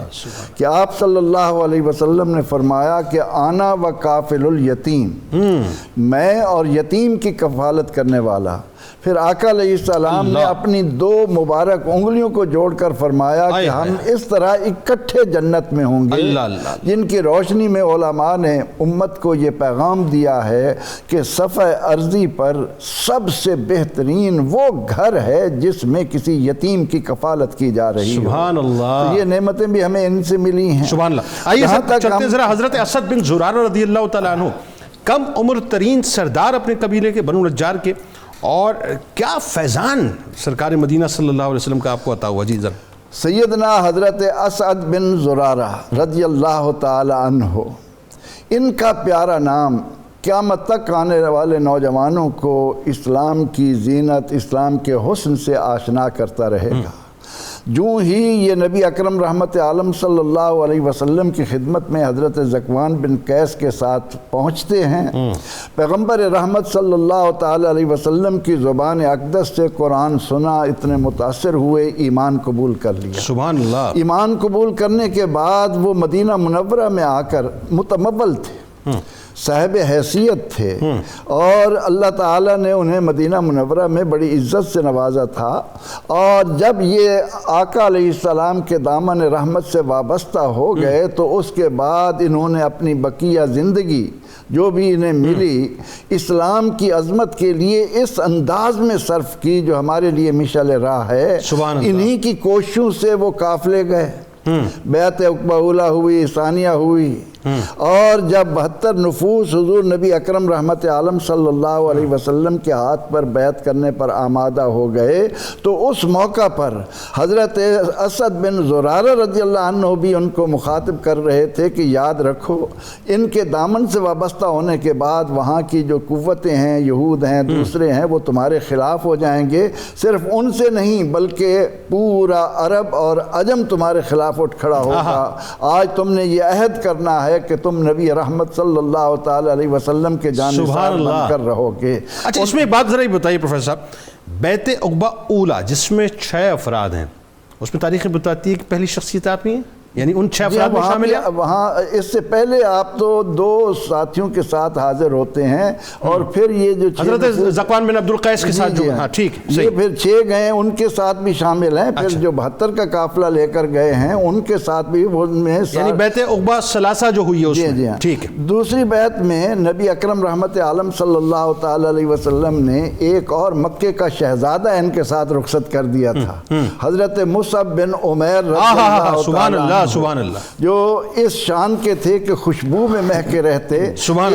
کہ آپ صلی اللہ علیہ وسلم نے فرمایا کہ آنا و کافل الیتیم، میں اور یتیم کی کفالت کرنے والا. پھر آقا علیہ السلام نے اپنی دو مبارک انگلیوں کو جوڑ کر فرمایا کہ ہم اس طرح اکٹھے جنت میں ہوں گے، جن کی روشنی میں علماء نے امت کو یہ پیغام دیا ہے کہ صفحہ ارضی پر سب سے بہترین وہ گھر ہے جس میں کسی یتیم کی کفالت کی جا رہی ہے. سبحان اللہ. تو یہ نعمتیں بھی ہمیں ان سے ملی ہیں. سبحان اللہ. آئیے چلتے ذرا حضرت اسد بن زرارہ رضی اللہ تعالیٰ عنہ، کم عمر ترین سردار اپنے قبیلے کے بنو نجار کے، اور کیا فیضان سرکار مدینہ صلی اللہ علیہ وسلم کا آپ کو عطا ہوا. جی ذرا. سیدنا حضرت اسد بن زرارہ رضی اللہ تعالی عنہ، ان کا پیارا نام قیامت تک آنے والے نوجوانوں کو اسلام کی زینت، اسلام کے حسن سے آشنا کرتا رہے گا. جو ہی یہ نبی اکرم رحمت عالم صلی اللہ علیہ وسلم کی خدمت میں حضرت ذکوان بن قیس کے ساتھ پہنچتے ہیں، پیغمبر رحمت صلی اللہ تعالی علیہ وسلم کی زبان اقدس سے قرآن سنا، اتنے متاثر ہوئے، ایمان قبول کر لیا. سبحان اللہ. ایمان قبول کرنے کے بعد وہ مدینہ منورہ میں آ کر متمول تھے، صاحب حیثیت تھے، اور اللہ تعالیٰ نے انہیں مدینہ منورہ میں بڑی عزت سے نوازا تھا. اور جب یہ آقا علیہ السلام کے دامن رحمت سے وابستہ ہو گئے تو اس کے بعد انہوں نے اپنی بقیہ زندگی جو بھی انہیں ملی اسلام کی عظمت کے لیے اس انداز میں صرف کی جو ہمارے لیے مشعل راہ ہے. انہی کی کوششوں سے وہ قافلے گئے، بیعت عقبہ اولیٰ ہوئی، ثانیہ ہوئی، اور جب 72 نفوس حضور نبی اکرم رحمت عالم صلی اللہ علیہ وسلم کے ہاتھ پر بیعت کرنے پر آمادہ ہو گئے تو اس موقع پر حضرت اسد بن زرارہ رضی اللہ عنہ بھی ان کو مخاطب کر رہے تھے کہ یاد رکھو ان کے دامن سے وابستہ ہونے کے بعد وہاں کی جو قوتیں ہیں، یہود ہیں، دوسرے ہیں، وہ تمہارے خلاف ہو جائیں گے. صرف ان سے نہیں بلکہ پورا عرب اور عجم تمہارے خلاف اٹھ کھڑا ہوگا. آج تم نے یہ عہد کرنا ہے کہ تم نبی رحمت صلی اللہ تعالی علیہ وسلم کے جانثار بن کر رہو گے. اچھا، اس میں ایک بات ذرا ہی بتائیے پروفیسر صاحب، بیعت عقبہ اولیٰ جس میں 6 افراد ہیں، اس میں تاریخ بتاتی ہے کہ پہلی شخصیت آپ ہی ہیں، یعنی ان 6 افراد میں شامل ہیں. وہاں اس سے پہلے آپ تو 2 ساتھیوں کے ساتھ حاضر ہوتے ہیں، اور پھر یہ جو حضرت ذکوان بن عبد القیس کے ساتھ جو ہاں ٹھیک یہ پھر 6 گئے ان کے ساتھ بھی شامل ہیں. پھر جو 72 کا قافلہ لے کر گئے ہیں ان کے ساتھ بھی وہ میں یعنی بیعت عقبہ ثلاثہ جو ہوئی ہے اس میں. ٹھیک ہے. دوسری بیعت میں نبی اکرم رحمت عالم صلی اللہ تعالی علیہ وسلم نے ایک اور مکے کا شہزادہ ان کے ساتھ رخصت کر دیا تھا، حضرت مصعب بن عمیر رضی اللہ سبحان اللہ سبحان اللہ، جو اس شان کے تھے کہ خوشبو میں مہکے رہتے.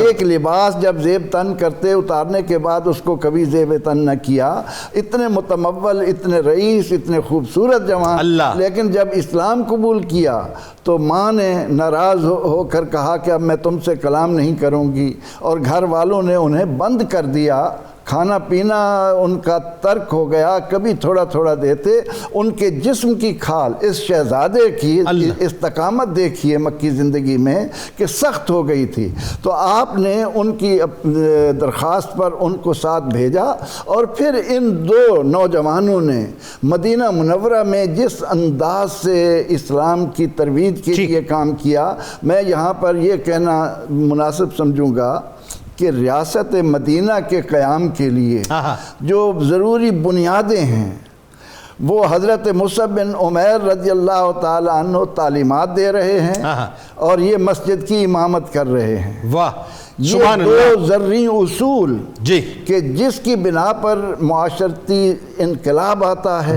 ایک لباس جب زیب تن کرتے اتارنے کے بعد اس کو کبھی زیب تن نہ کیا. اتنے متمول، اتنے رئیس، اتنے خوبصورت جوان، لیکن جب اسلام قبول کیا تو ماں نے ناراض ہو کر کہا کہ اب میں تم سے کلام نہیں کروں گی، اور گھر والوں نے انہیں بند کر دیا کھانا پینا ان کا ترک ہو گیا، کبھی تھوڑا تھوڑا دیتے۔ ان کے جسم کی کھال، اس شہزادے کی استقامت دیکھیے مکی زندگی میں کہ سخت ہو گئی تھی، تو آپ نے ان کی درخواست پر ان کو ساتھ بھیجا، اور پھر ان دو نوجوانوں نے مدینہ منورہ میں جس انداز سے اسلام کی ترویج کے لیے کام کیا، میں یہاں پر یہ کہنا مناسب سمجھوں گا کہ ریاست مدینہ کے قیام کے لیے جو ضروری بنیادیں ہیں وہ حضرت مصعب بن عمیر رضی اللہ تعالی عنہ تعلیمات دے رہے ہیں اور یہ مسجد کی امامت کر رہے ہیں۔ واہ، یہ دو زرعی اصول جی کہ جس کی بنا پر معاشرتی انقلاب آتا ہے،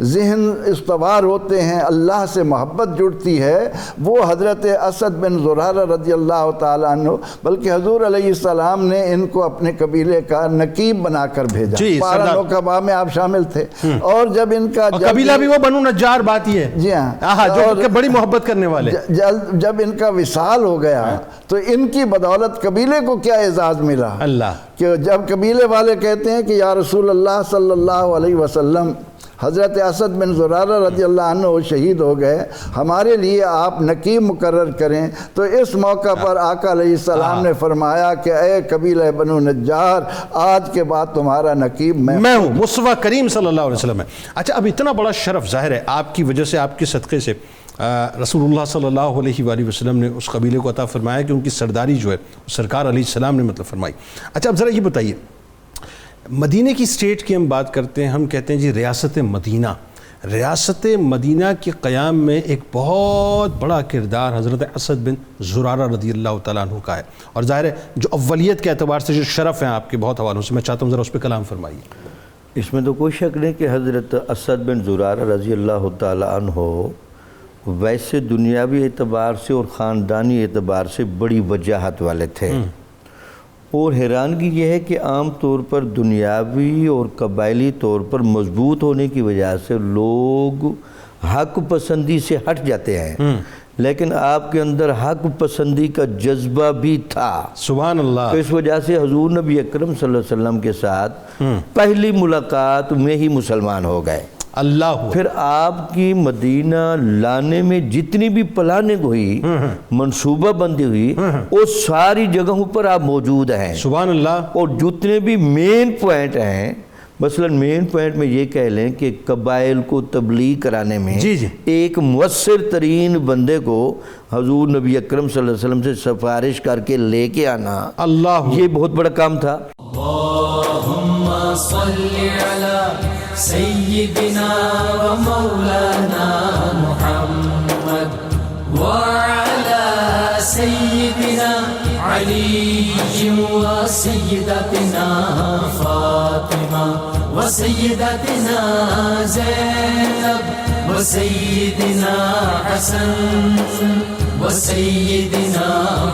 ذہن استوار ہوتے ہیں، اللہ سے محبت جڑتی ہے، وہ حضرت اسد بن زرارہ رضی اللہ تعالیٰ عنہ، بلکہ حضور علیہ السلام نے ان کو اپنے قبیلے کا نقیب بنا کر بھیجا۔ 12 نقباء میں آپ شامل تھے، اور جب ان کا قبیلہ بھی وہ بنو نجار بات ہی ہے، جی ہاں، جو بڑی محبت کرنے والے، جب ان کا وصال ہو گیا تو ان کی بدولت قبیلے کو کیا اعزاز ملا، اللہ کہ جب قبیلے والے کہتے ہیں کہ یا رسول اللہ صلی اللہ علیہ وسلم، حضرت اسد بن زرارہ رضی اللہ عنہ شہید ہو گئے، ہمارے لیے آپ نقیب مقرر کریں، تو اس موقع پر آقا علیہ السلام نے فرمایا کہ اے قبیلہ بنو نجار، آج کے بعد تمہارا نقیب میں ہوں، مصطفیٰ کریم صلی اللہ علیہ وسلم ہے۔ اچھا، اب اتنا بڑا شرف ظاہر ہے آپ کی وجہ سے، آپ کے صدقے سے رسول اللہ صلی اللہ علیہ وآلہ وسلم نے اس قبیلے کو عطا فرمایا کہ ان کی سرداری جو ہے سرکار علیہ السلام نے مطلب فرمائی۔ اچھا، اب ذرا یہ بتائیے، مدینہ کی اسٹیٹ کی ہم بات کرتے ہیں، ہم کہتے ہیں جی ریاست مدینہ کے قیام میں ایک بہت بڑا کردار حضرت اسد بن زرارہ رضی اللہ تعالیٰ عنہ کا ہے، اور ظاہر ہے جو اولیت کے اعتبار سے جو شرف ہیں آپ کے بہت حوالوں سے، میں چاہتا ہوں ذرا اس پہ کلام فرمائیے۔ اس میں تو کوئی شک نہیں کہ حضرت اسد بن زرارہ رضی اللہ تعالیٰ عنہ ویسے دنیاوی اعتبار سے اور خاندانی اعتبار سے بڑی وجاہت والے تھے، اور حیرانگی یہ ہے کہ عام طور پر دنیاوی اور قبائلی طور پر مضبوط ہونے کی وجہ سے لوگ حق پسندی سے ہٹ جاتے ہیں، لیکن آپ کے اندر حق پسندی کا جذبہ بھی تھا، سبحان اللہ۔ تو اس وجہ سے حضور نبی اکرم صلی اللہ علیہ وسلم کے ساتھ پہلی ملاقات میں ہی مسلمان ہو گئے، اللہ۔ پھر آپ کی مدینہ لانے میں جتنی بھی پلاننگ ہوئی، منصوبہ بندی ہوئی، وہ ساری جگہوں پر آپ موجود ہیں، سبحان اللہ۔ اور جتنے بھی مین پوائنٹ ہیں، مثلا مین پوائنٹ میں یہ کہہ لیں کہ قبائل کو تبلیغ کرانے میں ایک مؤثر ترین بندے کو حضور نبی اکرم صلی اللہ علیہ وسلم سے سفارش کر کے لے کے آنا، اللہ، یہ بہت بڑا کام تھا۔ اللہم صلی علی سیدنا و مولانا محمد وعلی سیدنا علی و سیدتنا فاطمہ و سیدتنا زینب و سیدنا حسن و سیدنا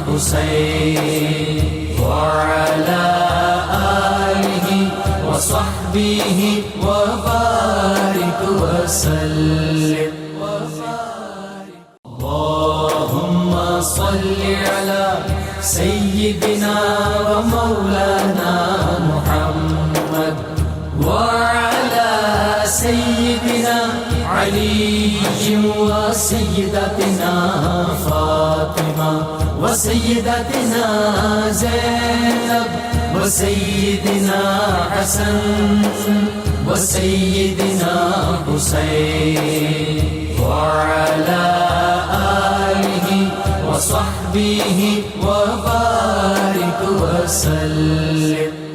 حسین وعلی آلہ وصحبہ وبارک وسلم۔ اللہم صلی علی سیدنا و مولانا محمد وعلی سیدنا علی و سیدتنا فاطمہ و سیدتنا زینب و سیدنا حسن و سیدنا حسین وعلی آلہ وصحبہ وبارک وسلم۔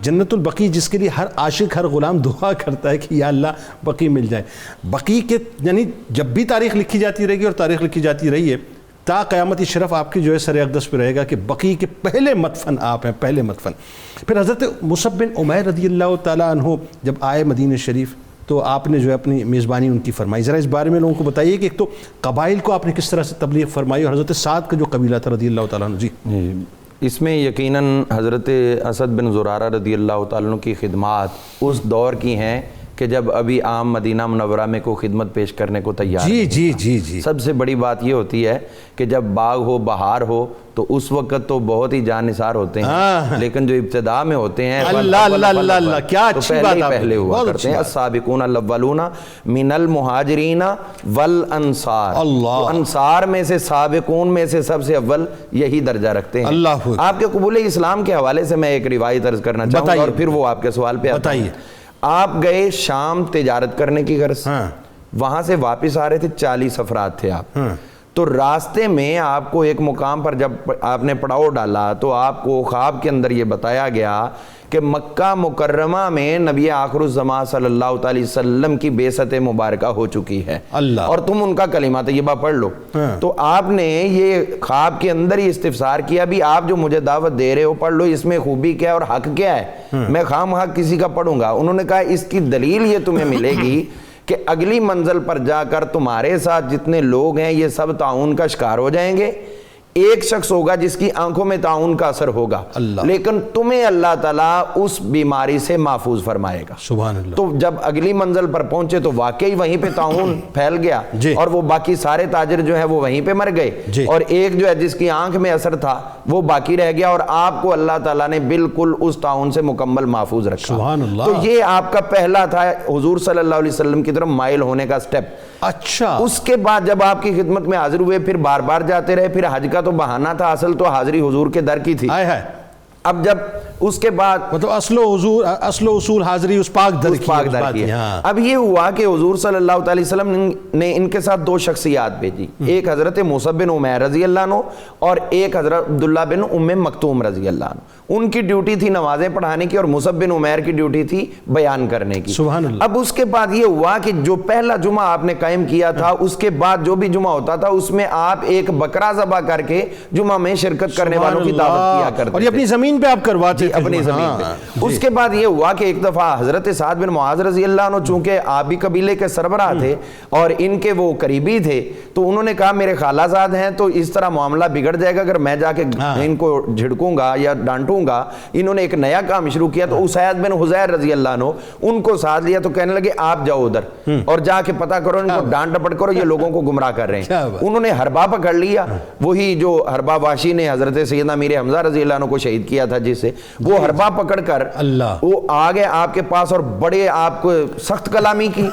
جنت البقیع جس کے لیے ہر عاشق، ہر غلام دعا کرتا ہے کہ یا اللہ بقیع مل جائے۔ بقیع کے یعنی جب بھی تاریخ لکھی جاتی رہے گی، اور تاریخ لکھی جاتی رہی ہے، تا قیامتی شرف آپ کی جو ہے سر اقدس پہ رہے گا کہ بقیع کے پہلے مدفن آپ ہیں، پہلے مدفن۔ پھر حضرت مصعب بن عمیر رضی اللہ تعالیٰ عنہ جب آئے مدینہ شریف تو آپ نے جو ہے اپنی میزبانی ان کی فرمائی، ذرا اس بارے میں لوگوں کو بتائیے کہ ایک تو قبائل کو آپ نے کس طرح سے تبلیغ فرمائی، اور حضرت سعد کا جو قبیلہ تھا رضی اللہ تعالیٰ عنہ۔ جی، اس میں یقیناً حضرت اسد بن زرارہ رضی اللہ تعالیٰ عنہ کی خدمات اس دور کی ہیں کہ جب ابھی عام مدینہ منورہ میں کوئی خدمت پیش کرنے کو تیار جی نہیں جی تھا۔ جی جی سب سے بڑی بات یہ ہوتی ہے کہ جب باغ ہو، بہار ہو، تو اس وقت تو بہت ہی جان نثار ہوتے ہیں، لیکن جو ابتدا میں ہوتے ہیں اللہ اللہ اللہ اللہ، کیا اچھی بات آپ نے، پہلے ہوا بہت کرتے اچھی ہیں، بات۔ السابقون الاولون من المہاجرین والانصار، اللہ، تو انصار میں سے سابقون میں سے سب سے اول یہی درجہ رکھتے ہیں۔ اللہ، آپ کے قبول اسلام کے حوالے سے میں ایک روایت عرض کرنا چاہوں گا اور پھر وہ آپ کے سوال پہ آتا ہے۔ آپ گئے شام تجارت کرنے کی غرض، وہاں سے واپس آ رہے تھے، 40 افراد تھے آپ، تو راستے میں آپ کو ایک مقام پر جب آپ نے پڑاؤ ڈالا تو آپ کو خواب کے اندر یہ بتایا گیا کہ مکہ مکرمہ میں نبی آخر الزمان صلی اللہ علیہ وسلم کی بعثت مبارکہ ہو چکی ہے، اور تم ان کا کلمہ طیبہ پڑھ لو۔ تو آپ نے یہ خواب کے اندر ہی استفسار کیا، بھی آپ جو مجھے دعوت دے رہے ہو پڑھ لو، اس میں خوبی کیا ہے اور حق کیا ہے، میں خام حق کسی کا پڑھوں گا؟ انہوں نے کہا اس کی دلیل یہ تمہیں ملے گی کہ اگلی منزل پر جا کر تمہارے ساتھ جتنے لوگ ہیں یہ سب طاعون کا شکار ہو جائیں گے، ایک شخص ہوگا جس کی آنکھوں میں طاعون کا اثر ہوگا، لیکن تمہیں اللہ تعالیٰ اس بیماری سے محفوظ فرمائے گا۔ سبحان اللہ۔ تو جب اگلی منزل پر پہنچے تو واقعی وہیں پہ طاعون پھیل گیا، اور وہ باقی سارے تاجر جو ہیں وہ وہیں پہ مر گئے، اور ایک جو ہے جس کی آنکھ میں اثر تھا وہ باقی رہ گیا، اور آپ کو اللہ تعالیٰ نے بالکل اس طاعون سے مکمل محفوظ رکھا۔ سبحان اللہ۔ تو یہ آپ کا پہلا تھا حضور صلی اللہ علیہ وسلم کی طرف مائل ہونے کا سٹیپ۔ اچھا، اس کے بعد جب آپ کی خدمت میں حاضر ہوئے، پھر بار بار جاتے رہے، پھر حج کا تو بہانہ تھا، اصل تو حاضری حضور کے در کی تھی۔ اب جب اس کے بعد مطلب اصل و اصول حاضری اس پاک در کی ہے۔ اب یہ ہوا کہ حضور صلی اللہ علیہ وسلم نے ان کے ساتھ 2 شخصیات بھیجی، ایک حضرت مصعب بن عمیر رضی اللہ عنہ اور ایک حضرت عبداللہ بن ام مکتوم رضی اللہ عنہ۔ ان کی ڈیوٹی تھی نمازیں پڑھانے کی اور مصعب بن عمیر کی ڈیوٹی تھی بیان کرنے کی۔ سبحان اللہ۔ اب اس کے بعد یہ ہوا کہ جو پہلا جمعہ آپ نے قائم کیا تھا، اس کے بعد جو بھی جمعہ ہوتا تھا اس میں آپ ایک بکرا ذبح کر کے جمعہ میں شرکت کرنے والوں کی دعوت کیا کرتے تھے، اور یہ اپنی زمین پہ آپ کرواتے تھے، اپنی زمین پہ۔ اس کے بعد یہ ہوا کہ ایک دفعہ حضرت سعد بن معاذ رضی اللہ عنہ چونکہ آپ بھی قبیلے کے سربراہ تھے اور ان کے وہ قریبی تھے، تو انہوں نے کہا میرے خالہ زاد ہیں تو اس طرح معاملہ بگڑ جائے گا اگر میں جا کے ان کو جھڑکوں گا یا ڈانٹوں گا۔ انہوں نے ایک نیا کام شروع کیا، تو اسید بن حضیر رضی اللہ عنہ ان کو ساتھ لیا، تو کہنے لگے آپ جاؤ ادھر اور جا کے پتہ کرو، ان کو ڈانٹ ڈپٹ کرو، یہ لوگوں کو گمراہ کر رہے ہیں۔ انہوں نے حربہ پکڑ لیا، وہی جو حربہ واشی نے حضرت سیدنا امیر حمزہ رضی اللہ عنہ کو شہید کیا تھا، جس سے وہ حربہ پکڑ کر وہ آگے آپ کے پاس اور بڑے آپ کو سخت کلامی کی۔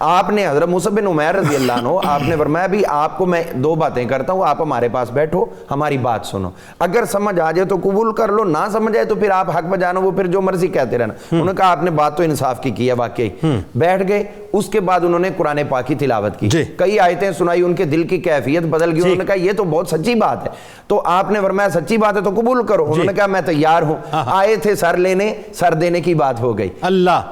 آپ نے حضرت مصعب بن عمیر رضی اللہ عنہ آپ نے فرمایا بھی آپ کو میں 2 باتیں کرتا ہوں، آپ ہمارے پاس بیٹھو، ہماری بات سنو، اگر سمجھ آ جائے تو قبول کر لو، نہ سمجھ آئے تو پھر آپ حق بجانو، وہ پھر جو مرضی کہتے رہنا۔ انہوں نے کہا آپ نے بات تو انصاف کی ہے واقعی، بیٹھ گئے۔ اس کے بعد انہوں نے قرآن پاک کی تلاوت کی، کئی آیتیں سنائی، ان کے دل کی کیفیت بدل گئی، انہوں نے کہا یہ تو بہت سچی بات ہے، تو آپ نے فرمایا سچی بات ہے تو قبول کرو، انہوں نے کہا میں تیار ہوں۔ آئے تھے سر لینے، سر دینے کی بات ہو گئی۔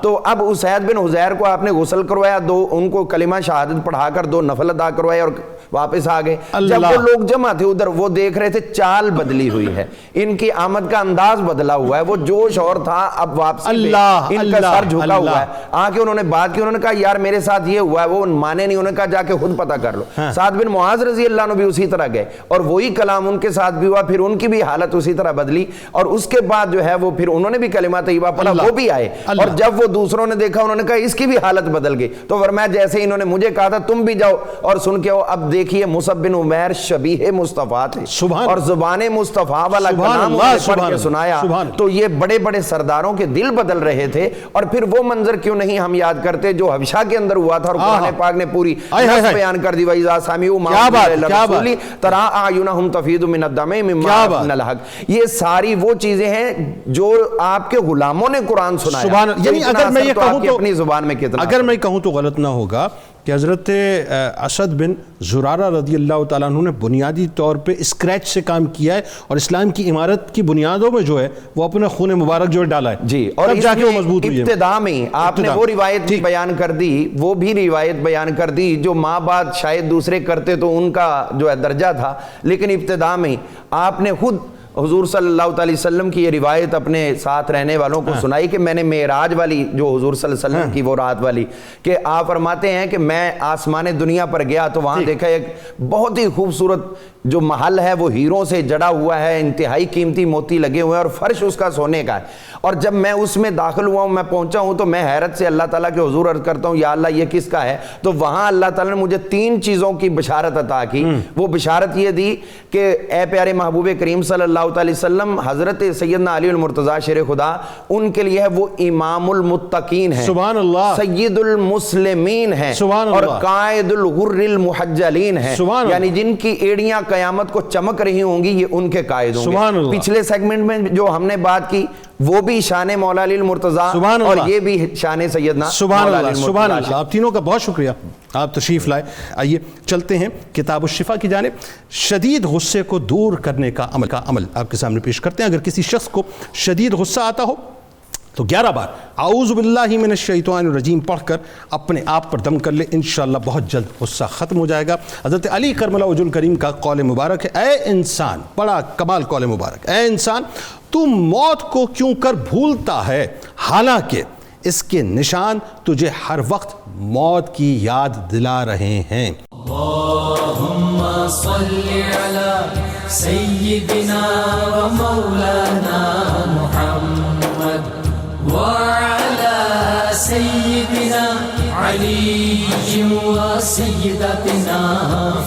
تو اب اسید بن حضیر کو آپ نے غسل کروایا، 2 ان کو کلمہ شہادت پڑھا کر 2 نفل ادا کروائے اور واپس آ گئے۔ جب وہ لوگ جمع تھے ادھر، وہ دیکھ رہے تھے چال بدلی ہوئی ہے، ان کی آمد کا انداز بدلا ہوا ہے، وہ جوش اور تھا، اب واپسی پہ ان کا سر جھکا ہوا ہے۔ آ کے انہوں نے بات کی، انہوں نے کہا یار میرے ساتھ یہ ہوا ہے، وہ مانے نہیں، انہوں نے کہا جا کے خود پتہ کر لو۔ سعد بن معاذ رضی اللہ عنہ بھی اسی طرح گئے اور وہی کلام ان کے ساتھ بھی ہوا، پھر ان کی بھی حالت اسی طرح بدلی، اور اس کے بعد جو ہے وہ پھر انہوں نے بھی کلمہ طیبہ پڑھا، وہ بھی آئے، اور جب وہ دوسروں نے دیکھا انہوں نے کہا اس کی بھی حالت بدل گئی، تو فرمایا جیسے انہوں نے مجھے کہا تھا تم بھی جاؤ اور سن کے آؤ۔ اب دیکھیے مصعب بن عمیر شبیہ مصطفیٰ تھے اور زبان مصطفیٰ والا کلام انہوں نے پڑھ کے سنایا، تو یہ بڑے بڑے سرداروں کے دل بدل رہے تھے۔ اور پھر وہ منظر کیوں نہیں ہم یاد کرتے جو حبشہ کے اندر ہوا تھا، اور قرآن پاک نے پوری بیان کر دی، وَإِذَا سَمِعُوا مَا أُنزِلَ إِلَى الرَّسُولِ تَرَىٰ أَعْيُنَهُمْ تَفِيضُ مِنَ الدَّمْعِ مِمَّا عَرَفُوا مِنَ الْحَقِّ۔ یہ ساری وہ چیزیں ہیں جو آپ کے غلاموں نے قرآن سنایا، یعنی اگر میں یہ کہوں تو اپنی زبان میں کتنا، اگر میں کہوں تو غلط نہ ہوگا کہ حضرت اسد بن زرارہ رضی اللہ تعالیٰ عنہ نے بنیادی طور پہ اسکریچ سے کام کیا ہے اور اسلام کی عمارت کی بنیادوں میں جو ہے وہ اپنے خون مبارک جو ڈالا ہے جی، اور جا کے وہ مضبوط ہوئی ہے۔ ابتدا میں آپ نے وہ روایت بیان کر دی، وہ بھی روایت بیان کر دی جو ماں بعد شاید دوسرے کرتے تو ان کا جو ہے درجہ تھا، لیکن ابتدا میں آپ نے خود حضور صلی اللہ علیہ وسلم کی یہ روایت اپنے ساتھ رہنے والوں کو سنائی کہ میں نے معراج والی جو حضور صلی اللہ علیہ وسلم کی وہ رات والی کہ آپ فرماتے ہیں کہ میں آسمان دنیا پر گیا تو وہاں دیکھا ایک بہت ہی خوبصورت جو محل ہے وہ ہیروں سے جڑا ہوا ہے، انتہائی قیمتی موتی لگے ہوئے ہیں اور فرش اس کا سونے کا ہے، اور جب میں اس میں داخل ہوا ہوں، میں پہنچا ہوں تو میں حیرت سے اللہ تعالیٰ کے حضور عرض کرتا ہوں یا اللہ یہ کس کا ہے؟ تو وہاں اللہ تعالیٰ نے مجھے 3 چیزوں کی بشارت عطا کی۔ وہ بشارت یہ دی کہ اے پیارے محبوب کریم صلی اللہ علیہ وسلم، حضرت سیدنا علی المرتضیٰ شیر خدا ان کے لیے ہے وہ امام المتقین ہیں، سبحان اللہ، سید المسلمین ہیں، سبحان اور اللہ، قائد الغر المحجلین ہیں، سبحان یعنی جن کی ایڑیاں قیامت کو چمک رہی ہوں گی یہ ان کے قائد ہوں سبحان گے۔ اللہ۔ پچھلے سیگمنٹ میں جو ہم نے بات کی وہ بھی شان مولا علی المرتضیٰ سبحان اور اللہ، یہ بھی شان سیدنا سبحان مولا علی اللہ، سبحان المرتضیٰ۔ اللہ۔ آپ تینوں کا بہت شکریہ، آپ تشریف لائے۔ آئیے چلتے ہیں کتاب الشفا کی جانب۔ شدید غصے کو دور کرنے کا عمل آپ کے سامنے پیش کرتے ہیں۔ اگر کسی شخص کو شدید غصہ آتا ہو تو 11 بار اعوذ باللہ من الشیطان الرجیم پڑھ کر اپنے آپ پر دم کر لے، انشاءاللہ بہت جلد غصہ ختم ہو جائے گا۔ حضرت علی کرم اللہ وجہ الکریم کا قول مبارک ہے، اے انسان، بڑا کمال قول مبارک، اے انسان تو موت کو کیوں کر بھولتا ہے، حالانکہ اس کے نشان تجھے ہر وقت موت کی یاد دلا رہے ہیں۔ اللهم صل على سيدنا ومولانا محمد وعلى سيدنا علي وسيدتنا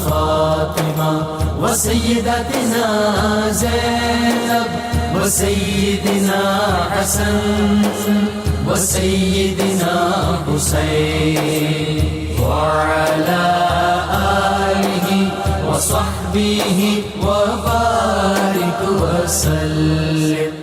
فاطمة وسيدتنا زينب وسيدنا حسن وسيدنا حسين وعلى آله وصحبه وبارك وسلم۔